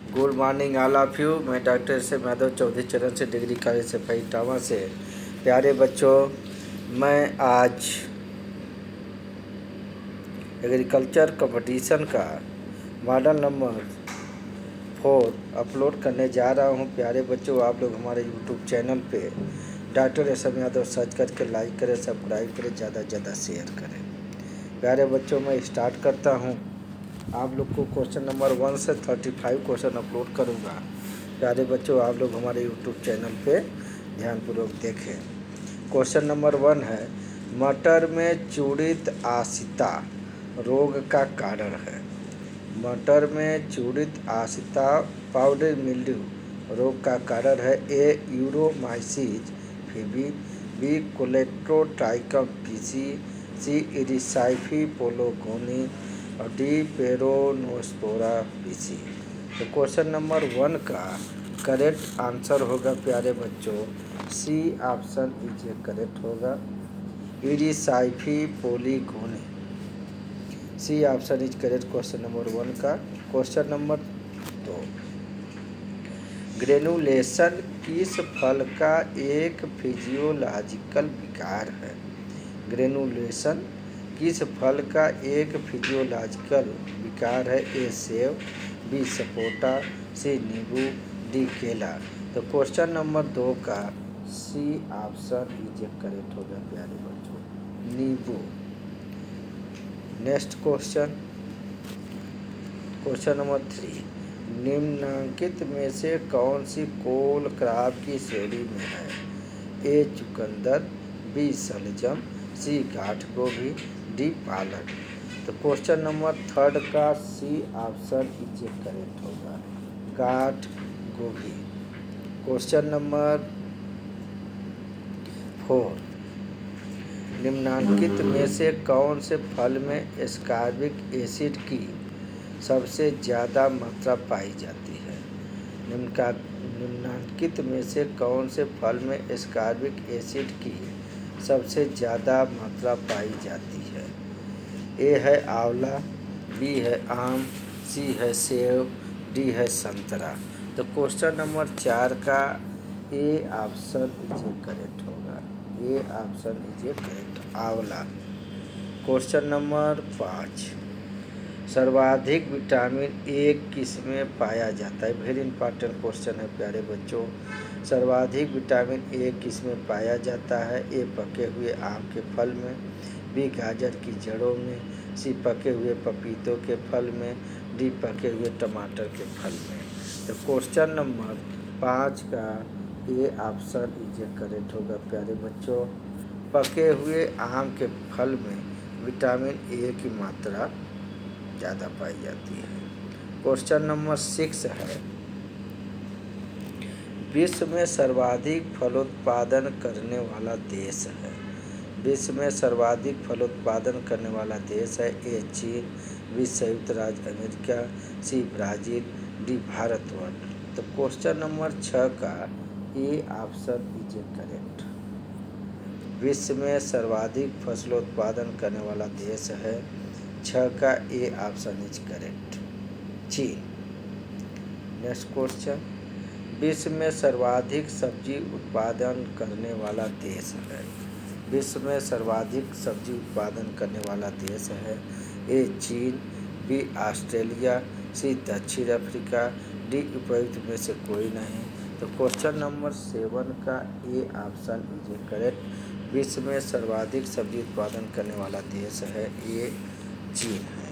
Good morning all of you. मैं doctor S M Yadav Chaudhary Charan से degree college से इटावा से। प्यारे बच्चों, मैं आज एग्रीकल्चर कंपटीशन का मॉडल नंबर 4 अपलोड करने जा रहा हूं। प्यारे बच्चों, आप लोग हमारे यूट्यूब चैनल पे doctor S M Yadav search करके लाइक करें, सब्सक्राइब करें, ज़्यादा से ज़्यादा शेयर करें। प्यारे बच्चों, मैं स्टार्ट करता हूं। आप लोग को क्वेश्चन नंबर 1 से 35 क्वेश्चन अपलोड करूंगा। प्यारे बच्चों, आप लोग हमारे यूट्यूब चैनल पे ध्यानपूर्वक देखें। क्वेश्चन नंबर 1 है, मटर में चूड़ित आसिता रोग का कारण है। मटर में चूड़ित आसिता पाउडर मिल्ड्यू रोग का कारण है। A Uromyces fabae, B Colletotrichum pisi, C Erysiphe polygoni और डी पेरोनोस्पोरा पीसी। तो क्वेश्चन नंबर 1 का करेक्ट आंसर होगा प्यारे बच्चों, C option is a correct होगा, Erysiphe polygoni. C option is correct question number 1 का। क्वेश्चन नंबर 2, ग्रेनुलेशन किस फल का एक फिजियोलॉजिकल विकार है। ग्रेनुलेशन किस फल का एक फिजियोलॉजिकल विकार है। ए सेब, बी सपोटा, सी नींबू, डी केला। तो क्वेश्चन नंबर 2 का सी ऑप्शन इज करेक्ट होगा प्यारे बच्चों, नींबू। नेक्स्ट क्वेश्चन, क्वेश्चन नंबर 3, निम्नलिखित में से कौन सी कोल क्रॉप की श्रेणी में है। ए चुकंदर, बी शलजम, सी गाठ गोभी, डी पालक। तो क्वेश्चन नंबर 3 का सी ऑप्शन इज करेक्ट होगा, गाठ गोभी। क्वेश्चन नंबर 4, निम्नलिखित में से कौन से फल में एस्कॉर्बिक एसिड की सबसे ज़्यादा मात्रा पाई जाती है। निम्नलिखित में से कौन से फल में एस्कॉर्बिक एसिड की सबसे ज़्यादा मात्रा पाई जाती है। ए है आंवला, बी है आम, सी है सेब, डी है संतरा। तो क्वेश्चन नंबर 4 का ए ऑप्शन इज करेक्ट होगा, ए ऑप्शन इज करेक्ट, आंवला। क्वेश्चन नंबर 5, सर्वाधिक विटामिन ए किस में पाया जाता है। वेरी इंपॉर्टेंट क्वेश्चन है प्यारे बच्चों। सर्वाधिक विटामिन ए किस में पाया जाता है। ए पके हुए आम के फल में, बी गाजर की जड़ों में, सी पके हुए पपीतों के फल में, डी पके हुए टमाटर के फल में। तो क्वेश्चन नंबर 5 का ए ऑप्शन इज करेक्ट होगा प्यारे बच्चों, पके हुए आम के फल में विटामिन ए की मात्रा ज़्यादा पाई जाती है। क्वेश्चन नंबर 6 है, विश्व में सर्वाधिक फलोत्पादन करने वाला देश है। विश्व में सर्वाधिक फलोत्पादन करने वाला देश है। ए चीन, बी संयुक्त राज्य अमेरिका, सी ब्राज़ील, डी भारतवर्ष। तो क्वेश्चन नंबर 6 का ए ऑप्शन इज करेक्ट, विश्व में सर्वाधिक फसलोत्पादन करने वाला देश है। 6 का ए ऑप्शन इज करेक्ट, चीन। नेक्स्ट क्वेश्चन, विश्व में सर्वाधिक सब्जी उत्पादन करने वाला देश है। विश्व में सर्वाधिक सब्जी उत्पादन करने वाला देश है। ए चीन, बी ऑस्ट्रेलिया, सी दक्षिण अफ्रीका, डी उपयुक्त में से कोई नहीं। तो क्वेश्चन नंबर 7 का ए ऑप्शन इज करेक्ट, विश्व में सर्वाधिक सब्जी उत्पादन करने वाला देश है। ए चीन है।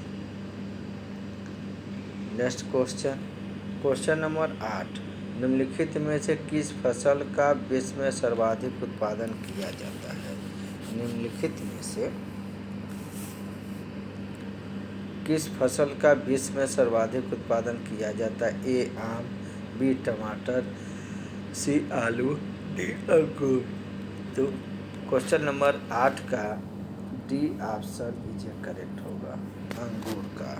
नेक्स्ट क्वेश्चन, क्वेश्चन नंबर 8, निम्नलिखित में से किस फसल का विश्व में सर्वाधिक उत्पादन किया जाता है। निम्नलिखित में से किस फसल का विश्व में सर्वाधिक उत्पादन किया जाता है। ए आम, बी टमाटर, सी आलू, डी अंगूर। तो क्वेश्चन नंबर 8 का डी ऑप्शन इज करेक्ट होगा, अंगूर का।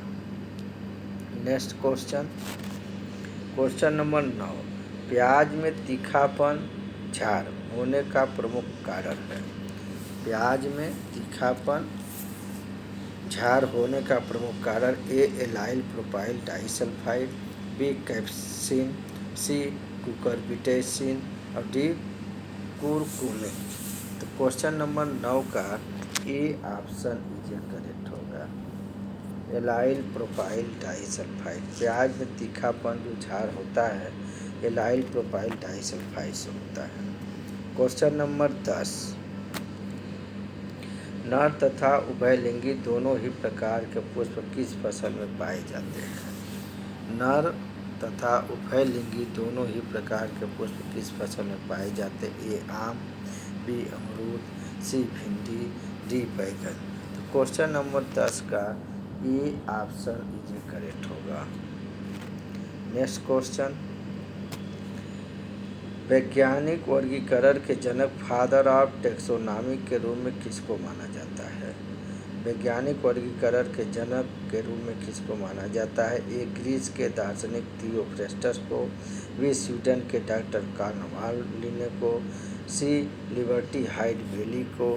नेक्स्ट क्वेश्चन, क्वेश्चन नंबर 9, प्याज में तीखापन झार होने का प्रमुख कारण है। प्याज में तीखापन झार होने का प्रमुख कारण A allyl propyl disulphide, B capsaicin, C cucurbitacin और डी कुरकुमिन। तो क्वेश्चन नंबर 9 का ए ऑप्शन इज करेक्ट होगा। एलाइल प्रोपाइल डाइसल्फाइड, प्याज में तीखापन जो झार होता है एलाइल प्रोपाइल डाइसल्फाइड से होता है। क्वेश्चन नंबर 10, नर तथा उभयलिंगी दोनों ही प्रकार के पुष्प किस फसल में पाए जाते हैं? नर तथा उभयलिंगी दोनों ही प्रकार के पुष्प किस फसल में पाए जाते हैं? ए आम, बी अमरूद, सी भिंडी, डी बैगन। तो क्वेश्चन नंबर 10 का ए ऑप्शन इज करेक्ट होगा। नेक्स्ट क्वेश्चन, वैज्ञानिक वर्गीकरण के जनक फादर ऑफ टैक्सोनॉमी के रूप में किसको माना जाता है? वैज्ञानिक वर्गीकरण के जनक के रूप में किसको माना जाता है? ए ग्रीस के दार्शनिक थियोफ्रेस्टस को, बी स्वीडन के डॉक्टर कार्ल लिने को, सी लिबर्टी हाइड बेली को,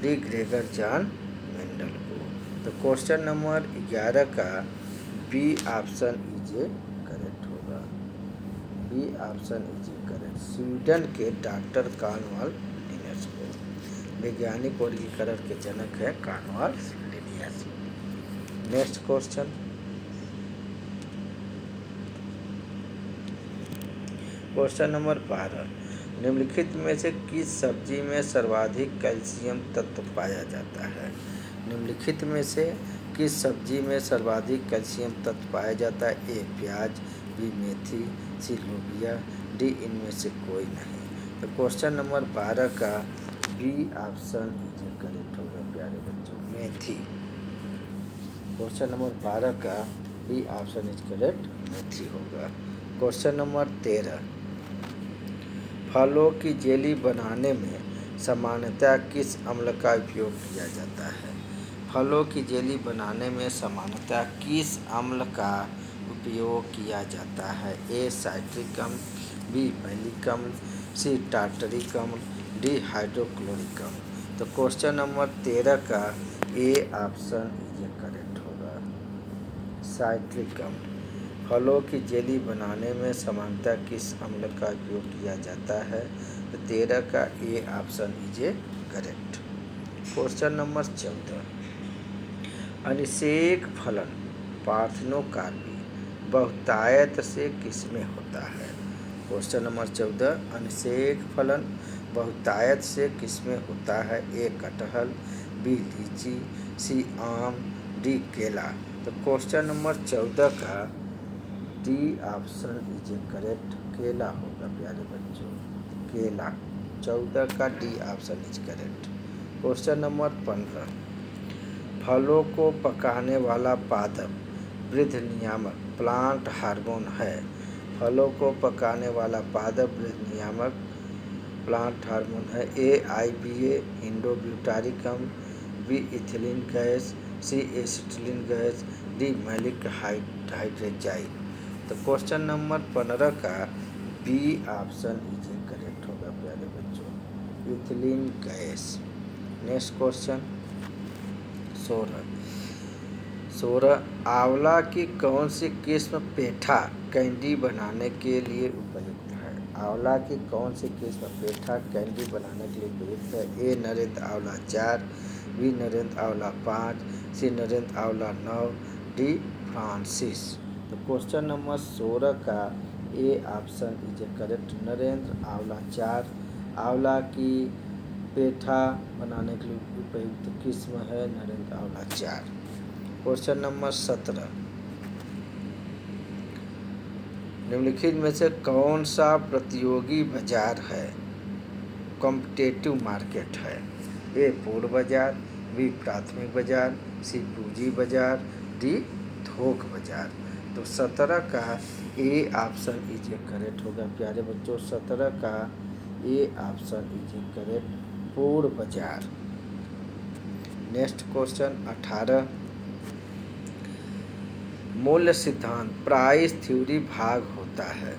डी ग्रेगर जॉन मेंडल को। तो क्वेश्चन नंबर 11 का बी ऑप्शन इज करेक्ट होगा। B option is correct, Sweden के डॉक्टर कार्ल लिनियस को। वैज्ञानिक वर्गीकरण के जनक है Carl Linnaeus. Next question, question number 12, निम्नलिखित में से किस सब्जी में सर्वाधिक कैल्शियम तत्व पाया जाता है? निम्नलिखित में से किस सब्जी में सर्वाधिक कैल्शियम तत्व पाया जाता है? ए प्याज, बी मेथी, सी लोबिया, डी इनमें से कोई नहीं। तो क्वेश्चन नंबर 12 का बी ऑप्शन इज करेक्ट होगा प्यारे बच्चों, मेथी। क्वेश्चन नंबर 12 का बी ऑप्शन इज करेक्ट, मेथी होगा। क्वेश्चन नंबर 13, फलों की जेली बनाने में सामान्यतः किस अम्ल का उपयोग किया जाता है? फलों की जेली बनाने में सामान्यतः किस अम्ल का उपयोग किया जाता है? ए साइट्रिक अम्ल, बी मैलिक अम्ल, सी टार्टरिक अम्ल, डी हाइड्रोक्लोरिक अम्ल। तो क्वेश्चन नंबर 13 का ए ऑप्शन ये करेक्ट होगा, साइट्रिक अम्ल। फलों की जेली बनाने में सामान्यतः किस अम्ल का उपयोग किया जाता है? तो 13 का A option is correct. Question number 14, अनिषेक फलन पार्थेनोकार्पी बहुतायत से किसमें होता है? क्वेश्चन नंबर 14, अनिषेक फलन बहुतायत से किसमें होता है? ए कटहल, बी लीची, सी आम, डी केला। तो क्वेश्चन नंबर 14 का डी ऑप्शन इज करेक्ट, केला होगा प्यारे बच्चों, केला। 14 का D option is correct. Question number 15, फलों को पकाने वाला पादप वृद्धि नियामक प्लांट हार्मोन है। फलों को पकाने वाला पादप वृद्धि नियामक प्लांट हार्मोन है। ए IBA इंडोब्यूटारिक अम्ल, बी इथिलीन गैस, सी एसिटिलीन गैस, डी मैलिक हाइड्रोजाइड। तो क्वेश्चन नंबर 15 का बी ऑप्शन इज करेक्ट होगा प्यारे बच्चों, इथिलीन गैस। नेक्स्ट क्वेश्चन 16, आंवला की कौन सी किस्म पेठा कैंडी बनाने के लिए उपयुक्त है? आंवला की कौन सी किस्म पेठा कैंडी बनाने के लिए उपयुक्त है? ए नरेंद्र आंवला 4, बी नरेंद्र आंवला 5, सी नरेंद्र आंवला 9, डी फ्रांसिस। तो क्वेश्चन नंबर 16 का A option is correct, Narendra आंवला 4 आंवला की पेठा बनाने के लिए उपयुक्त किस्म है नरेंद्र आंवला 4। क्वेश्चन नंबर 17, निम्नलिखित में से कौन सा प्रतियोगी बाजार है, कॉम्पिटिटिव मार्केट है? ए पूर्ण बाजार, बी प्राथमिक बाजार, सी पूंजी बाजार, डी थोक बाजार। तो 17 का ए ऑप्शन इज करेक्ट होगा प्यारे बच्चों, 17 का ए ऑप्शन इज करेक्ट, पूर्ण बाजार। नेक्स्ट क्वेश्चन 18, मूल्य सिद्धांत प्राइस थ्योरी भाग होता है।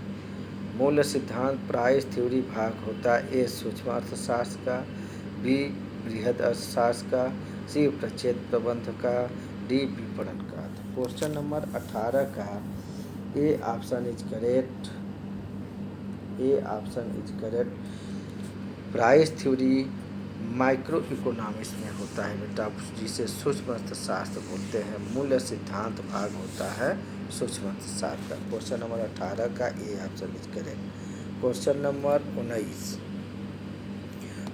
मूल्य सिद्धांत प्राइस थ्योरी भाग होता है। ए सूक्ष्म अर्थशास्त्र का, बी बृहद अर्थशास्त्र का, सी प्रच्छेद प्रबंध का, डी विपणन का। तो क्वेश्चन नंबर 18 का A option is correct. A option is correct. Price theory micro economics में होता है बेटा, जिसे सूक्ष्म अर्थशास्त्र बोलते हैं। मूल्य सिद्धांत भाग होता है सूक्ष्म अर्थशास्त्र का। क्वेश्चन नंबर 18 का A option is correct. Question number 19,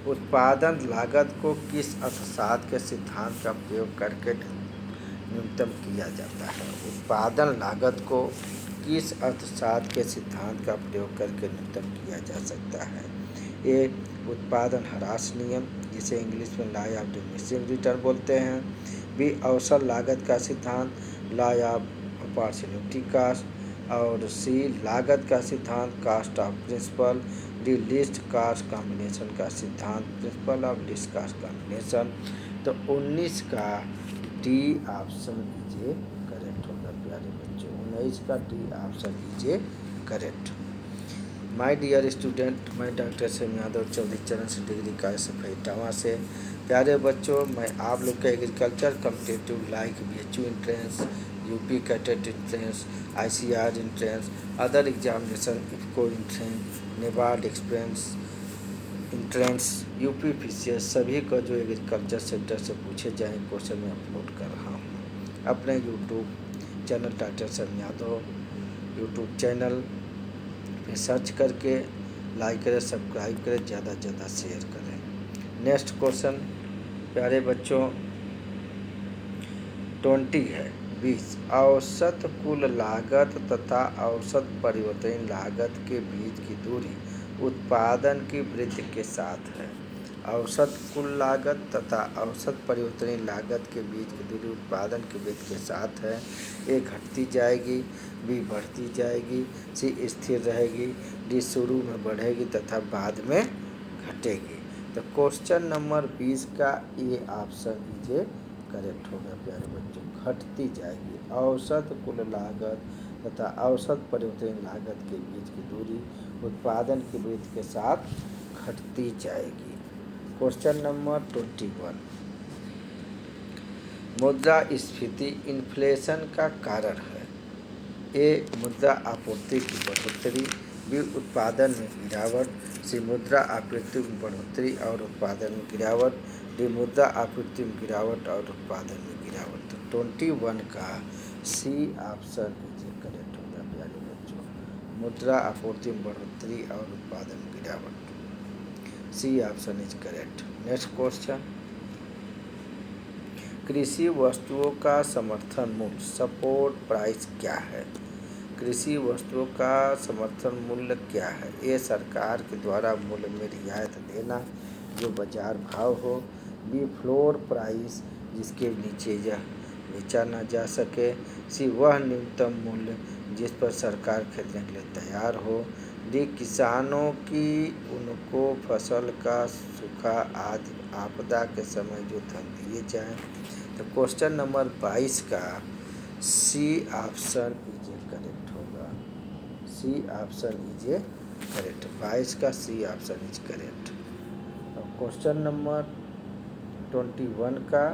उत्पादन लागत को किस अर्थशास्त्र के सिद्धांत का प्रयोग करके न्यूनतम किया जाता है? उत्पादन लागत को किस अर्थशास्त्र के सिद्धांत का प्रयोग करके न्यूनतम किया जा सकता है? ए उत्पादन ह्रास नियम, जिसे इंग्लिश में लॉ ऑफ डिमिनिशिंग रिटर्न बोलते हैं। बी अवसर लागत का सिद्धांत, लॉ ऑफ अपॉर्चुनिटी कास्ट। और सी लागत का सिद्धांत, cost of principle. D least cost combination का सिद्धांत, principle of least cost combination. तो 19 का डी ऑप्शन कीजिए करेक्ट होगा प्यारे बच्चों। 19 का डी ऑप्शन कीजिए करेक्ट। माय डियर स्टूडेंट, मैं डॉक्टर सैम यादव चौधरी चरण सिंह डिग्री कॉलेज सफाई इटावा से। प्यारे बच्चों, मैं आप लोग का agriculture competitive like BHU entrance, UP CATET entrance, ICR entrance, other examination, IFFCO entrance, NABARD experience entrance, UP PCS, सभी का जो एग्रीकल्चर सेक्टर से पूछे जाए क्वेश्चन में अपलोड कर रहा हूँ अपने YouTube channel doctor Sam Yadav YouTube channel पे सर्च करके लाइक करें, सब्सक्राइब करें, ज़्यादा से ज़्यादा शेयर करें। नेक्स्ट क्वेश्चन प्यारे बच्चों 20 है। 20 औसत कुल लागत तथा औसत परिवर्तनीय लागत के बीच की दूरी उत्पादन की वृद्धि के साथ है। औसत कुल लागत तथा औसत परिवर्तनीय लागत के बीच की दूरी उत्पादन की वृद्धि के साथ है। ए घटती जाएगी, बी बढ़ती जाएगी, सी स्थिर रहेगी, डी शुरू में बढ़ेगी तथा बाद में घटेगी। तो क्वेश्चन नंबर 20 का ए ऑप्शन कीजिए करेक्ट होगा प्यारे बच्चों। घटती जाएगी, औसत कुल लागत तथा औसत परिवर्तनीय लागत के बीच की दूरी उत्पादन की वृद्धि के साथ घटती जाएगी। क्वेश्चन नंबर 21, मुद्रास्फीति इन्फ्लेशन का कारण है। ए मुद्रा आपूर्ति की बढ़ोतरी, बी उत्पादन में गिरावट, सी मुद्रा आपूर्ति में बढ़ोतरी और उत्पादन में गिरावट, डी मुद्रा आपूर्ति में गिरावट और उत्पादन में गिरावट। तो 21 का सी ऑप्शन करेक्ट होगा प्यारे बच्चों। मुद्रा आपूर्ति में बढ़ोतरी और उत्पादन में गिरावट, C option is correct. Next question, कृषि वस्तुओं का समर्थन मूल्य सपोर्ट प्राइस क्या है? कृषि वस्तुओं का समर्थन मूल्य क्या है? ए सरकार के द्वारा मूल्य में रियायत देना जो बाजार भाव हो। बी फ्लोर प्राइस, जिसके नीचे यह बेचा ना जा सके। सी वह न्यूनतम मूल्य जिस पर सरकार खरीदने के लिए तैयार हो। डी किसानों की उनको फसल का सूखा आदि आपदा के समय जो धन दिए जाएं। तो क्वेश्चन नंबर 22 का सी ऑप्शन इज करेक्ट होगा। सी ऑप्शन इज करेक्ट। 22 का सी ऑप्शन इज करेक्ट। और क्वेश्चन नंबर 21 का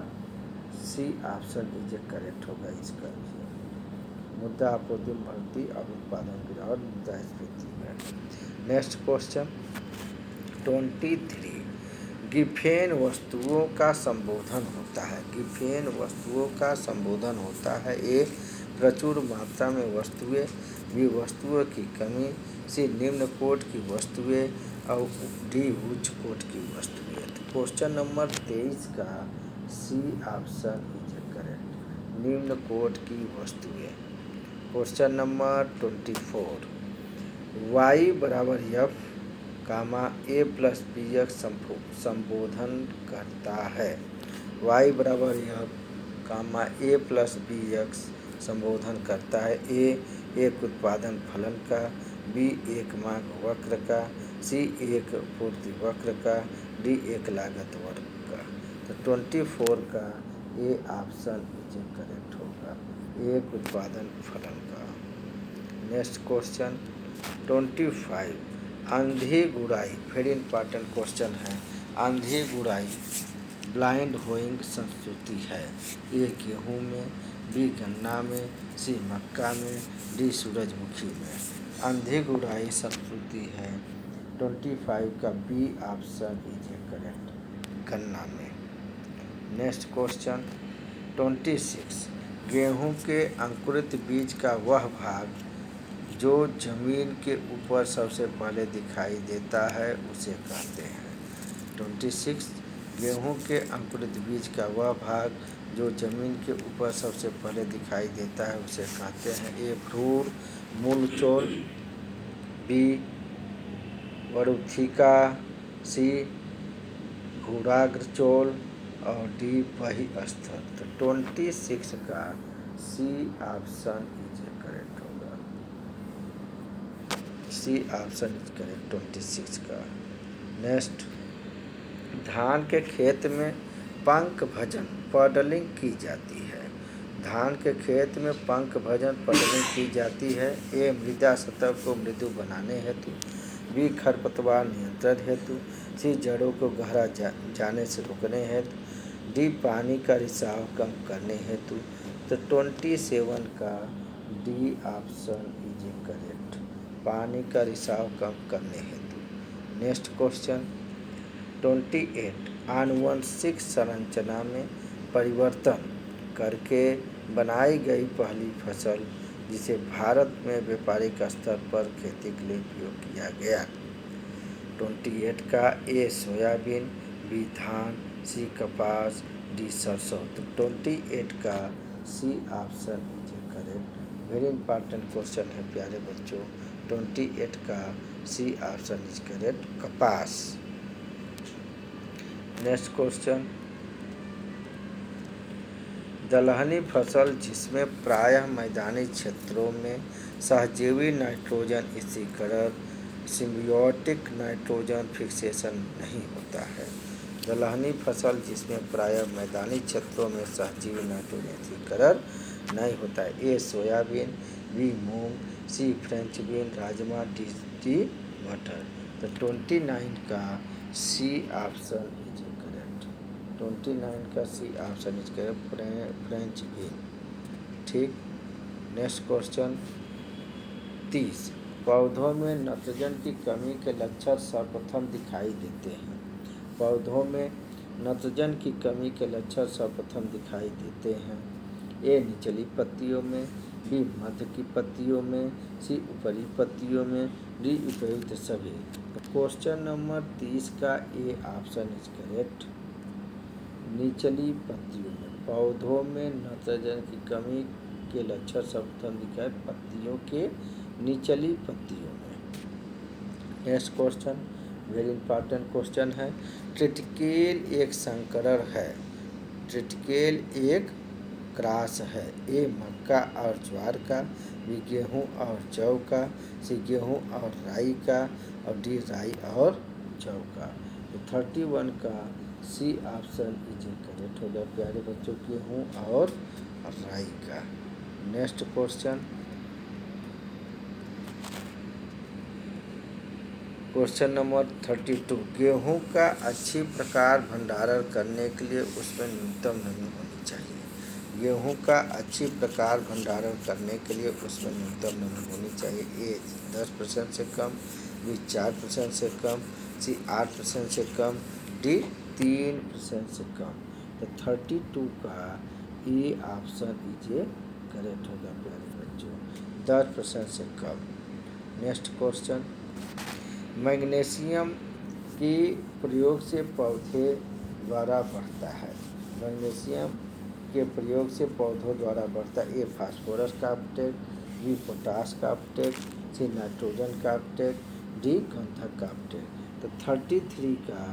सी ऑप्शन इज करेक्ट होगा इसका भी। मुद्रा आपूर्ति में बढ़ोतरी और उत्पादन गिरावट मुद्रास्फीति में। नेक्स्ट क्वेश्चन 23, गिफेन वस्तुओं का संबोधन होता है। गिफेन वस्तुओं का संबोधन होता है। ए प्रचुर मात्रा में वस्तुएं, बी वस्तुओं की कमी, सी निम्न कोट की वस्तुएं और डी उच्च कोट की वस्तुएं। तो क्वेश्चन नंबर 23 का सी ऑप्शन इज करेक्ट, निम्न कोट की वस्तुएं। क्वेश्चन नंबर 24, y बराबर एफ कामा ए प्लस बी एक्स संबोधन करता है। y बराबर एफ कामा ए प्लस बी एक्स संबोधन करता है। ए एक उत्पादन फलन का, बी एक मांग वक्र का, सी एक पूर्ति वक्र का, डी एक लागत वक्र का। तो 24 का ए ऑप्शन इज करेक्ट होगा, एक उत्पादन फलन का। नेक्स्ट क्वेश्चन 25, अंधी गुड़ाई, वेरी इंपॉर्टेंट क्वेश्चन है। अंधी गुड़ाई ब्लाइंड होइंग संस्कृति है। ए गेहूँ में, बी गन्ना में, सी मक्का में, डी सूरजमुखी में। अंधी गुड़ाई संस्कृति है 25 का बी ऑप्शन इज करेक्ट, गन्ना में। नेक्स्ट क्वेश्चन 26, गेहूं के अंकुरित बीज का वह भाग जो जमीन के ऊपर सबसे पहले दिखाई देता है उसे कहते हैं। 26, गेहूं के अंकुरित बीज का वह भाग जो जमीन के ऊपर सबसे पहले दिखाई देता है उसे कहते हैं। ए भ्रूण मूलचोल, बी वरुथिका, सी भूराग्रचोल और डी बहिस्तर। तो 26 का सी ऑप्शन इज करेक्ट होगा, सी ऑप्शन इज करेक्ट 26 का। नेक्स्ट, धान के खेत में पंख भजन पॉडलिंग की जाती है। धान के खेत में पंख भजन पॉडलिंग की जाती है। ए मृदा सतह को मृदु बनाने हेतु, बी खरपतवार नियंत्रण हेतु, सी जड़ों को गहरा जाने से रोकने हेतु, डी पानी का रिसाव कम करने हेतु। तो 27 का डी ऑप्शन इज करेक्ट, पानी का रिसाव कम करने हेतु। नेक्स्ट क्वेश्चन 28, आनुवंशिक संरचना में परिवर्तन करके बनाई गई पहली फसल जिसे भारत में व्यापारिक स्तर पर खेती के लिए उपयोग किया गया। 28 का ए सोयाबीन, बी धान, सी कपास, डी सरसों। तो 28 का C option is correct. Very important question है प्यारे बच्चों। 28 का सी ऑप्शन इज करेक्ट, कपास। नेक्स्ट क्वेश्चन, दलहनी फसल जिसमें प्रायः मैदानी क्षेत्रों में सहजीवी नाइट्रोजन स्थिरीकरण सिम्बियोटिक नाइट्रोजन फिक्सेशन नहीं होता है। दलहनी फसल जिसमें प्रायः मैदानी क्षेत्रों में सहजीवी नाइट्रोजन स्थिरीकरण नहीं होता है। ए सोयाबीन, बी मूंग, सी फ्रेंच बीन, राजमा, डी मटर। तो 29 का सी ऑप्शन इज करेक्ट, 29 का C option is correct, French bean. ठीक। नेक्स्ट क्वेश्चन 30, पौधों में नाइट्रोजन की कमी के लक्षण सर्वप्रथम दिखाई देते हैं। पौधों में नाइट्रोजन की कमी के लक्षण सर्वप्रथम दिखाई देते हैं। ए निचली पत्तियों में, बी मध्य की पत्तियों में, सी ऊपरी पत्तियों में, डी उपयुक्त सभी। क्वेश्चन नंबर 30 का ए ऑप्शन इज करेक्ट, निचली पत्तियों में। पौधों में नाइट्रोजन की कमी के लक्षण सर्वप्रथम दिखाए पत्तियों के निचली पत्तियों में। Next question very important question है। ट्रिटिकेल एक संकरण है, ट्रिटिकेल एक क्रॉस है। ए मक्का और ज्वार का, बी गेहूँ और जौ का, सी गेहूँ और राई का और डी राई और जौ का। तो 31 का सी ऑप्शन इज करेक्ट हो गया प्यारे बच्चों, गेहूँ और राई का। नेक्स्ट क्वेश्चन, क्वेश्चन नंबर 32, गेहूं का अच्छी प्रकार भंडारण करने के लिए उसमें न्यूनतम नमी होनी चाहिए। गेहूं का अच्छी प्रकार भंडारण करने के लिए उसमें न्यूनतम नमी होनी चाहिए। ए 10% से कम, बी 4% से कम, सी 8% से कम, डी 3% से कम। तो 32 का ए ऑप्शन इज करेक्ट होगा प्यारे बच्चों, 10% से कम। नेक्स्ट क्वेश्चन, मैग्नीशियम के प्रयोग से पौधे द्वारा बढ़ता है। मैग्नीशियम के प्रयोग से पौधों द्वारा बढ़ता है। ए फास्फोरस का अपटेक, बी पोटास का अपटेक, सी नाइट्रोजन का अपटेक, डी गंधक का अपटेक। तो 33 का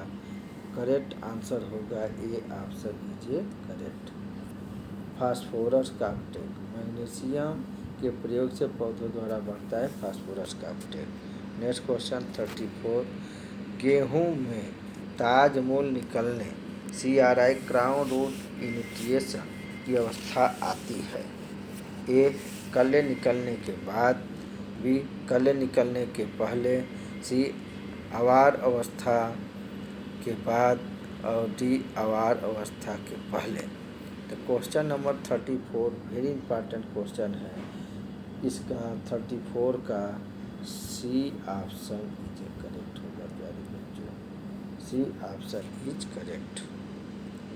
करेक्ट आंसर होगा ए ऑप्शन इज करेक्ट, फास्फोरस का अपटेक। मैग्नीशियम के प्रयोग से पौधों द्वारा बढ़ता है फास्फोरस का अपटेक। नेक्स्ट क्वेश्चन 34, गेहूं में ताज मूल निकलने CRI क्राउन रूट इनिटिएशन की अवस्था आती है। ए कले निकलने के बाद, बी कले निकलने के पहले, सी आवार अवस्था के बाद और डी आवार अवस्था के पहले। तो question number 34 very important question है। इसका 34 का सी ऑप्शन इज करेक्ट होगा प्यारे बच्चों, C option is correct.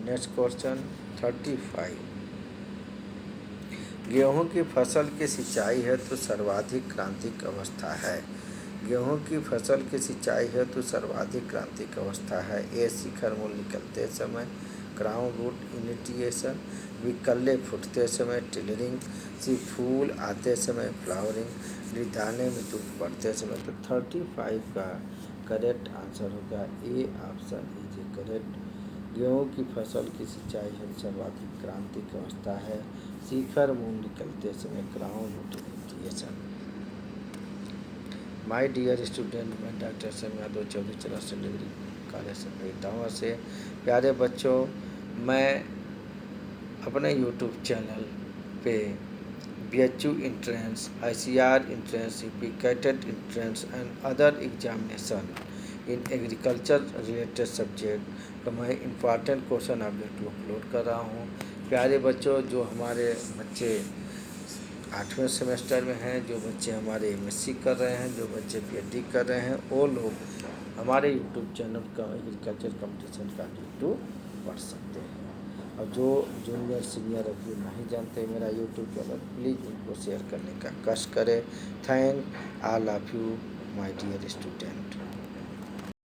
Next question 35, गेहूं की फसल की सिंचाई है तो सर्वाधिक क्रांतिक अवस्था है। गेहूं की फसल की सिंचाई है तो सर्वाधिक क्रांतिक अवस्था है। ए शिखर मूल निकलते समय, क्राउन रूट इनिटिएशन, बी कल्ले फूटते समय, टिलरिंग, सी फूल आते समय, फ्लावरिंग, दाने में दूध पड़ते समय। तो 35 का करेक्ट आंसर होगा ए ऑप्शन इज ए करेक्ट। गेहूँ की फसल की सिंचाई है सर्वाधिक क्रांतिक अवस्था है। शिखर मूल निकलते समय, crown root initiation. My dear student, मैं डॉक्टर एस.एम. यादव चौधरी चला डिग्री कॉलेज से इटावा से। प्यारे बच्चों, मैं अपने यूट्यूब चैनल पे BHU entrance, ICR entrance, CP CATET entrance and other examination in agriculture related subject, तो मैं इम्पॉर्टेंट क्वेश्चन आप लोग अपलोड कर रहा हूँ। प्यारे बच्चों, जो हमारे बच्चे 8वें सेमेस्टर में हैं, जो बच्चे हमारे MSc कर रहे हैं, जो बच्चे PhD कर रहे हैं, वो लोग हमारे यूट्यूब चैनल का एग्रीकल्चर कंपटीशन का यूट्यूब पढ़ सकते हैं। और जो जूनियर सीनियर अभी नहीं जानते मेरा यूट्यूब चैनल, प्लीज़ उनको शेयर करने का कष्ट करें। Thank all of you my dear student.